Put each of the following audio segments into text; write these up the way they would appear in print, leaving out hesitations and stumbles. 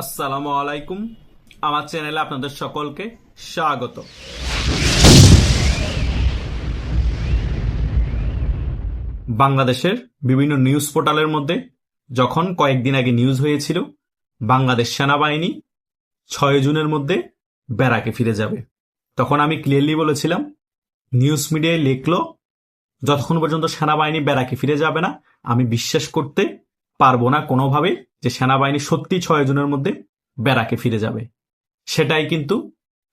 আসসালামু আলাইকুম। আমার চ্যানেলে আপনাদের সকলকে স্বাগত। বাংলাদেশের বিভিন্ন নিউজ পোর্টালের মধ্যে যখন কয়েকদিন আগে নিউজ হয়েছিল বাংলাদেশ সেনাবাহিনী 6 জুনের মধ্যে ব্যারাকে ফিরে যাবে, তখন আমি ক্লিয়ারলি বলেছিলাম নিউজ মিডিয়ায় লিখলো যতক্ষণ পর্যন্ত সেনাবাহিনী ব্যারাকে ফিরে যাবে না আমি বিশ্বাস করতে পারবো না কোনোভাবে যে সেনাবাহিনী সত্যি 6 জুনের মধ্যে ব্যারাকে ফিরে যাবে। সেটাই কিন্তু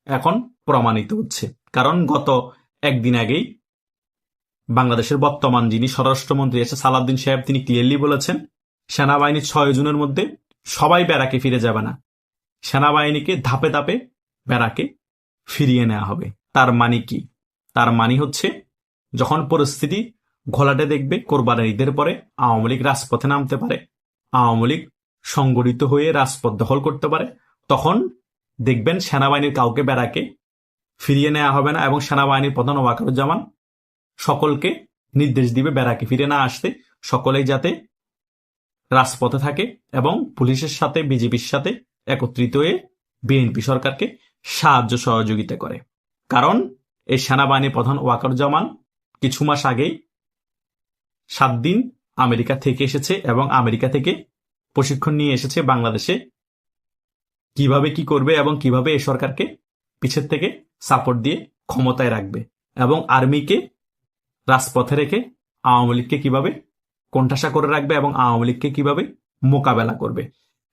এখন প্রমাণিত হচ্ছে, কারণ গত একদিন আগেই বাংলাদেশের বর্তমান যিনি স্বরাষ্ট্রমন্ত্রী আছে সালাউদ্দিন সাহেব তিনি ক্লিয়ারলি বলেছেন সেনাবাহিনী 6 জুনের মধ্যে সবাই ব্যারাকে ফিরে যাবে না, সেনাবাহিনীকে ধাপে ধাপে ব্যারাকে ফিরিয়ে নেওয়া হবে। তার মানে কি? তার মানে হচ্ছে যখন পরিস্থিতি ঘোলাটে দেখবে কোরবানির ঈদের পরে আওয়ামী লীগ রাজপথে নামতে পারে, আওয়ামী লীগ সংগঠিত হয়ে রাজপথ দখল করতে পারে, তখন দেখবেন সেনাবাহিনীর কাউকে ব্যারাকে ফিরিয়ে নেওয়া হবে না এবং সেনাবাহিনীর প্রধান ওয়াকারুজ্জামান সকলকে নির্দেশ দিবে ব্যারাকে ফিরে না আসতে, সকলেই যাতে রাজপথে থাকে এবং পুলিশের সাথে বিজেপির সাথে একত্রিত হয়ে বিএনপি সরকারকে সাহায্য সহযোগিতা করে। কারণ এই সেনাবাহিনীর প্রধান ওয়াকারুজ্জামান কিছু মাস আগেই 7 দিন আমেরিকা থেকে এসেছে এবং আমেরিকা থেকে প্রশিক্ষণ নিয়ে এসেছে বাংলাদেশে কিভাবে কি করবে এবং কিভাবে এই সরকারকে পিছের থেকে সাপোর্ট দিয়ে ক্ষমতায় রাখবে এবং আর্মিকে রাজপথে রেখে আওয়ামী লীগকে কিভাবে কোণঠাসা করে রাখবে এবং আওয়ামী লীগকে কিভাবে মোকাবেলা করবে।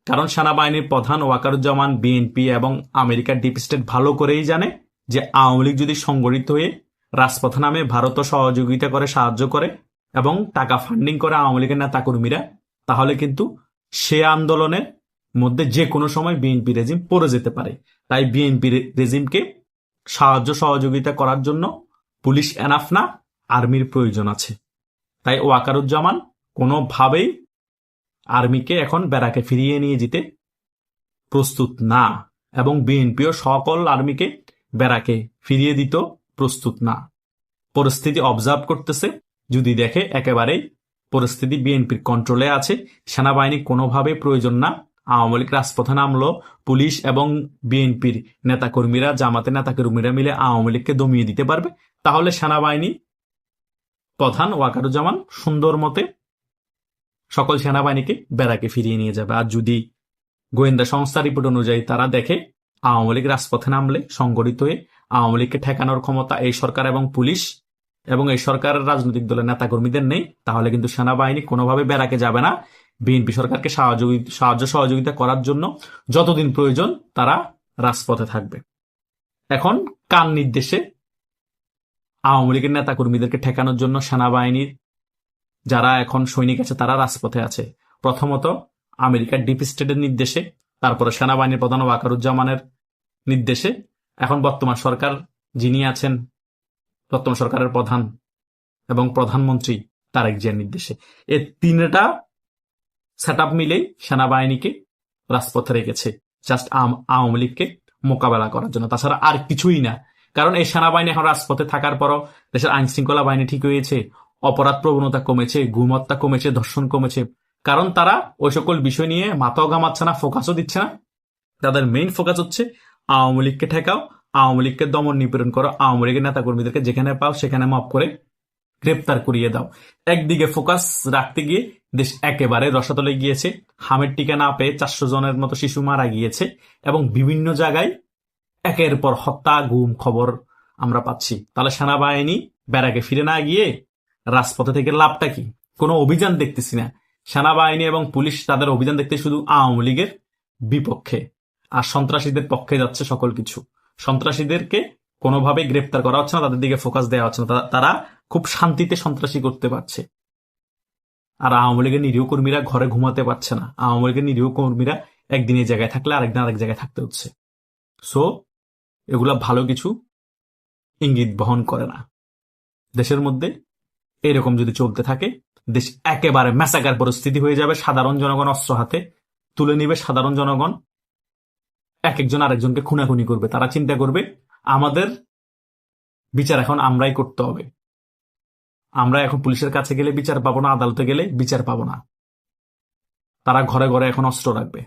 কারণ সেনাবাহিনীর প্রধান ওয়াকারুজ্জামান বিএনপি এবং আমেরিকার ডিপ স্টেট ভালো করেই জানে যে আওয়ামী লীগ যদি সংগঠিত হয়ে রাজপথে নামে ভারতও সহযোগিতা করে সাহায্য করে এবং টাকা ফান্ডিং করে আওয়ামী লীগের নেতাকর্মীরা, তাহলে কিন্তু সে আন্দোলনের মধ্যে যে কোনো সময় বিএনপি রেজিম পড়ে যেতে পারে। তাই বিএনপি রেজিমকে সাহায্য সহযোগিতা করার জন্য পুলিশ এনাফ না, আর্মির প্রয়োজন আছে। তাই ওয়াকারুজ্জামান কোনোভাবেই আর্মিকে এখন ব্যারাকে ফিরিয়ে নিয়ে যেতে প্রস্তুত না এবং বিএনপিও সকল আর্মিকে ব্যারাকে ফিরিয়ে দিত প্রস্তুত না। পরিস্থিতি অবজার্ভ করতেছে, যদি দেখে একেবারেই পরিস্থিতি বিএনপির কন্ট্রোলে আছে, সেনাবাহিনী কোনোভাবে প্রয়োজন না, আওয়ামী লীগ রাজপথে নামলো, পুলিশ এবং বিএনপির নেতাকর্মীরা জামাতের নেতাকর্মীরা মিলে আওয়ামী লীগকে দমিয়ে দিতে পারবে, তাহলে সেনাবাহিনী প্রধান ওয়াকারুজ্জামান সুন্দর মতে সকল সেনাবাহিনীকে ব্যারাকে ফিরিয়ে নিয়ে যাবে। আর যদি গোয়েন্দা সংস্থার রিপোর্ট অনুযায়ী তারা দেখে আওয়ামী লীগ রাজপথে নামলে সংগঠিত হয়ে আওয়ামী লীগকে ঠেকানোর ক্ষমতা এই সরকার এবং পুলিশ এবং এই সরকারের রাজনৈতিক দলের নেতাকর্মীদের নেই, তাহলে কিন্তু সেনাবাহিনী কোনোভাবে ব্যারাকে যাবে না। বিএনপি সরকারকে সাহায্য সহযোগিতা করার জন্য যতদিন প্রয়োজন তারা রাজপথে থাকবে। এখন কার নির্দেশে আওয়ামী লীগের নেতাকর্মীদেরকে ঠেকানোর জন্য সেনাবাহিনীর যারা এখন সৈনিক আছে তারা রাজপথে আছে? প্রথমত আমেরিকার ডিপ স্টেটের নির্দেশে, তারপরে সেনাবাহিনীর প্রধান ওয়াকারুজ্জামানের নির্দেশে, এখন বর্তমান সরকার যিনি আছেন বর্তমান সরকারের প্রধান এবং প্রধানমন্ত্রী তারেক জিয়ার নির্দেশে। এই তিনটা সেট আপ মিলেই সেনাবাহিনীকে রাজপথে রেখেছে জাস্ট আওয়ামী লীগকে মোকাবেলা করার জন্য, তাছাড়া আর কিছুই না। কারণ এই সেনাবাহিনী এখন রাজপথে থাকার পরও দেশের আইন শৃঙ্খলা বাহিনী ঠিক হয়েছে, অপরাধ প্রবণতা কমেছে, গুম হত্যা কমেছে, ধর্ষণ কমেছে, কারণ তারা ওই সকল বিষয় নিয়ে মাথাও ঘামাচ্ছে না, ফোকাসও দিচ্ছে না। তাদের মেইন ফোকাস হচ্ছে আওয়ামী লীগকে ঠেকাও, আওয়ামী লীগকে দমন নিপীড়ন করো, আওয়ামী লীগের নেতাকর্মীদেরকে যেখানে পাও সেখানে মাফ করে গ্রেপ্তার করিয়ে দাও। একদিকে ফোকাস রাখতে গিয়ে দেশ একেবারে রসাতলে গিয়েছে, হামের টিকা না পেয়ে 400 জনের মতো শিশু মারা গিয়েছে এবং বিভিন্ন জায়গায় একের পর হত্যা গুম খবর আমরা পাচ্ছি। তাহলে সেনাবাহিনী ব্যারাকে ফিরে না গিয়ে রাজপথে থেকে লাভটা কি? কোনো অভিযান দেখতেছি না। সেনাবাহিনী এবং পুলিশ তাদের অভিযান দেখতে শুধু আওয়ামী লীগের বিপক্ষে আর সন্ত্রাসীদের পক্ষে যাচ্ছে সকল কিছু। সন্ত্রাসীদেরকে কোনোভাবে গ্রেপ্তার করা হচ্ছে না, তাদের দিকে ফোকাস দেওয়া হচ্ছে না, তারা খুব শান্তিতে সন্ত্রাসী করতে পারছে। আর আওয়ামী লীগের নিরীহ কর্মীরা ঘরে ঘুমাতে পারছে না, আওয়ামী লীগের নিরীহ কর্মীরা একদিন এই জায়গায় থাকলে আরেকদিন আরেক জায়গায় থাকতে হচ্ছে। সো এগুলা ভালো কিছু ইঙ্গিত বহন করে না। দেশের মধ্যে এরকম যদি চলতে থাকে দেশ একেবারে ম্যাসাকার পরিস্থিতি হয়ে যাবে, সাধারণ জনগণ অস্ত্র হাতে তুলে নিবে, সাধারণ জনগণ এক একজন আরেকজনকে খুনাখুনি করবে। তারা চিন্তা করবে আমাদের বিচার এখন আমরাই করতে হবে, আমরা এখন পুলিশের কাছে গেলে বিচার পাবো না, আদালতে গেলে বিচার পাবো না। তারা ঘরে ঘরে এখন অস্ত্র রাখবে।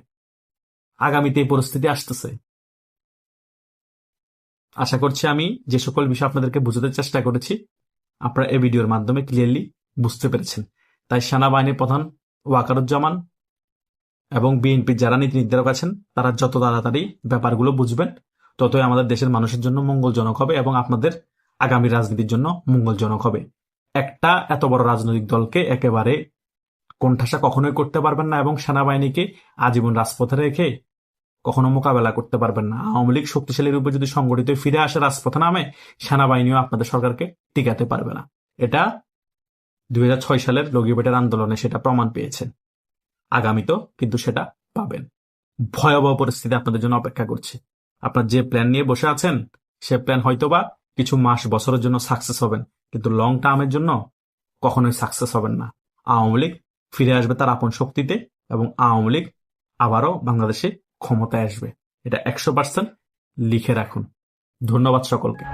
আগামীতে এই পরিস্থিতি আসতেছে। আশা করছি আমি যে সকল বিষয় আপনাদেরকে বোঝাতে চেষ্টা করেছি আপনারা এই ভিডিওর মাধ্যমে ক্লিয়ারলি বুঝতে পেরেছেন। তাই সেনাবাহিনীর প্রধান ওয়াকারুজ্জামান এবং বিএনপির যারা নীতি নির্ধারক আছেন তারা যত তাড়াতাড়ি ব্যাপারগুলো বুঝবেন ততই আমাদের দেশের মানুষের জন্য মঙ্গলজনক হবে এবং আপনাদের আগামী রাজনীতির জন্য মঙ্গলজনক হবে। একটা এত বড় রাজনৈতিক দলকে একেবারে কোণঠাসা কখনোই করতে পারবেন না এবং সেনাবাহিনীকে আজীবন রাজপথে রেখে কখনো মোকাবেলা করতে পারবেন না। আওয়ামী লীগ শক্তিশালী রূপে যদি সংগঠিত ফিরে আসে রাজপথে নামে, সেনাবাহিনীও আপনাদের সরকারকে টিকাতে পারবে না। এটা 2006 সালের লগিবেটের আন্দোলনে সেটা প্রমাণ পেয়েছে। আগামীতেও কিন্তু সেটা পাবেন। ভয়াবহ পরিস্থিতি আপনাদের জন্য অপেক্ষা করছে। আপনার যে প্ল্যান নিয়ে বসে আছেন সে প্ল্যান হয়তোবা কিছু মাস বছরের জন্য সাকসেস হবেন, কিন্তু লং টার্মের জন্য কখনোই সাকসেস হবেন না। আওয়ামী লীগ ফিরে আসবে তার আপন শক্তিতে এবং আওয়ামী লীগ আবারও বাংলাদেশে ক্ষমতায় আসবে। এটা 100% লিখে রাখুন। ধন্যবাদ সকলকে।